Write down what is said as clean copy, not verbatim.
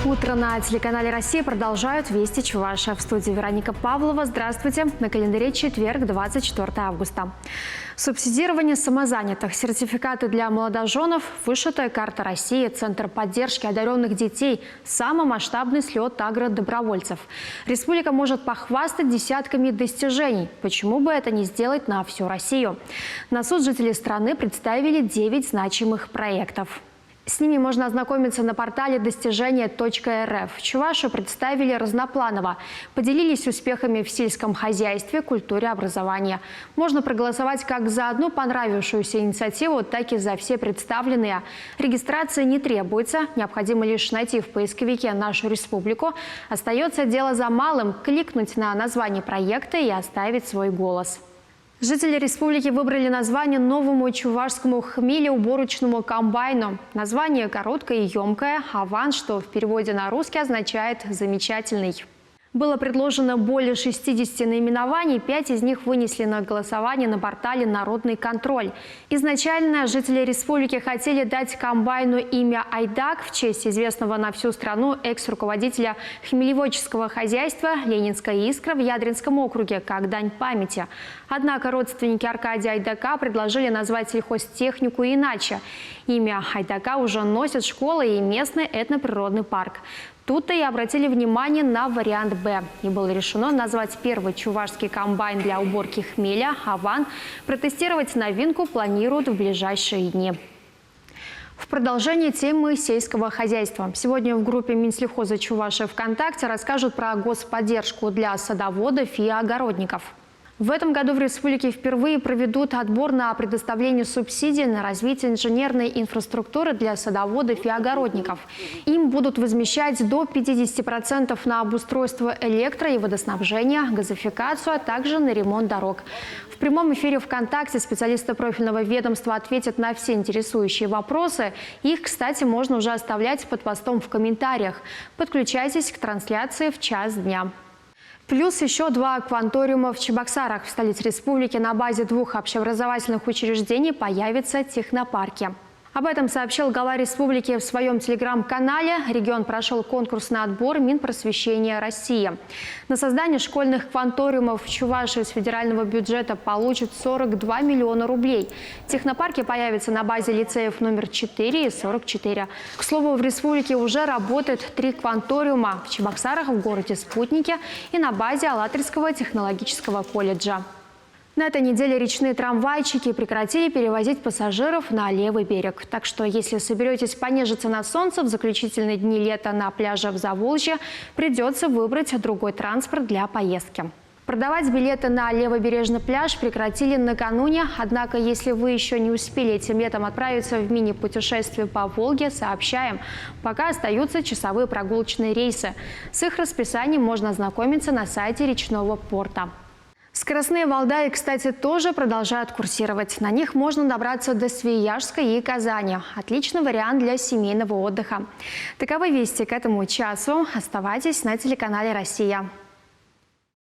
Утро на телеканале «Россия» продолжают «Вести Чувашия». В студии Вероника Павлова. Здравствуйте. На календаре четверг, 24 августа. Субсидирование самозанятых, сертификаты для молодоженов, вышитая карта России, Центр поддержки одаренных детей, самый масштабный слет агродобровольцев. Республика может похвастать десятками достижений. Почему бы это не сделать на всю Россию? На суд жители страны представили 9 значимых проектов. С ними можно ознакомиться на портале достижения.рф. Чувашию представили разнопланово. Поделились успехами в сельском хозяйстве, культуре, образовании. Можно проголосовать как за одну понравившуюся инициативу, так и за все представленные. Регистрация не требуется. Необходимо лишь найти в поисковике нашу республику. Остается дело за малым – кликнуть на название проекта и оставить свой голос. Жители республики выбрали название новому чувашскому хмелеуборочному комбайну. Название короткое и емкое – «Аван», что в переводе на русский означает «замечательный». Было предложено более 60 наименований, 5 из них вынесли на голосование на портале «Народный контроль». Изначально жители республики хотели дать комбайну имя «Айдак» в честь известного на всю страну экс-руководителя хмелеводческого хозяйства «Ленинская искра» в Ядринском округе, как дань памяти. Однако родственники Аркадия Айдака предложили назвать сельхозтехнику иначе. Имя Айдака уже носят школа и местный этноприродный парк. Тут-то и обратили внимание на вариант «Б». И было решено назвать первый чувашский комбайн для уборки хмеля «Аван». Протестировать новинку планируют в ближайшие дни. В продолжение темы сельского хозяйства. Сегодня в группе Минсельхоза Чувашия ВКонтакте расскажут про господдержку для садоводов и огородников. В этом году в республике впервые проведут отбор на предоставление субсидий на развитие инженерной инфраструктуры для садоводов и огородников. Им будут возмещать до 50% на обустройство электро- и водоснабжения, газификацию, а также на ремонт дорог. В прямом эфире ВКонтакте специалисты профильного ведомства ответят на все интересующие вопросы. Их, кстати, можно уже оставлять под постом в комментариях. Подключайтесь к трансляции в час дня. Плюс еще 2 акваториума в Чебоксарах. В столице республики на базе 2 общеобразовательных учреждений появятся технопарки. Об этом сообщил глава республики в своем телеграм-канале. Регион прошел конкурс на отбор Минпросвещения России. На создание школьных акваториумов в Чувашии из федерального бюджета получат 42 миллиона рублей. Технопарки появятся на базе лицеев номер 4 и 44. К слову, в республике уже работает 3 акваториума в Чебоксарах, в городе Спутнике и на базе Алатырского технологического колледжа. На этой неделе речные трамвайчики прекратили перевозить пассажиров на левый берег. Так что, если соберетесь понежиться на солнце в заключительные дни лета на пляже в Заволжье, придется выбрать другой транспорт для поездки. Продавать билеты на левобережный пляж прекратили накануне. Однако, если вы еще не успели этим летом отправиться в мини-путешествие по Волге, сообщаем, пока остаются часовые прогулочные рейсы. С их расписанием можно ознакомиться на сайте речного порта. Скоростные Валдаи, кстати, тоже продолжают курсировать. На них можно добраться до Свияжска и Казани. Отличный вариант для семейного отдыха. Таковы вести к этому часу. Оставайтесь на телеканале «Россия».